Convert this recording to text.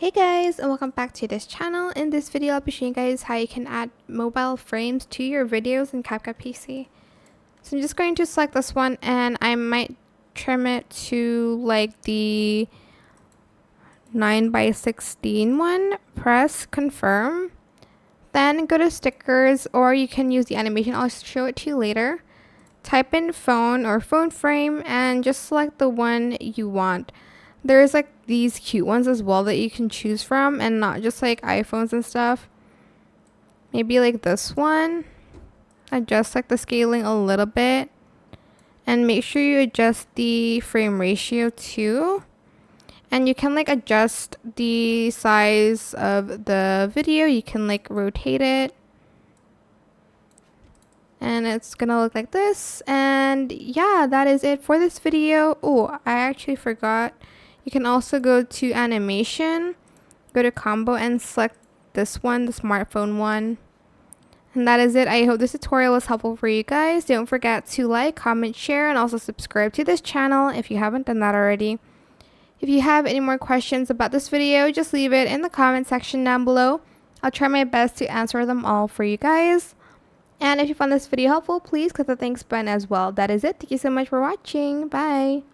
Hey guys, and welcome back to this channel. In this video I'll be showing you guys how you can add mobile frames to your videos in CapCut PC. So I'm just going to select this one and I might trim it to like the 9:16 one. Press confirm, then go to stickers, or you can use the animation. I'll show it to you later. Type in phone or phone frame and just select the one you want. There's like these cute ones as well that you can choose from, and not just like iPhones and stuff. Maybe like this one. Adjust like the scaling a little bit, and make sure you adjust the frame ratio too. And you can like adjust the size of the video. You can like rotate it, and it's gonna look like this. And yeah, that is it for this video. Oh, I actually forgot. You can also go to animation, go to combo, and select this one, the smartphone one. And that is it. I hope this tutorial was helpful for you guys. Don't forget to like, comment, share, and also subscribe to this channel if you haven't done that already. If you have any more questions about this video, just leave it in the comment section down below. I'll try my best to answer them all for you guys. And if you found this video helpful, please click the thanks button as well. That is it. Thank you so much for watching. Bye.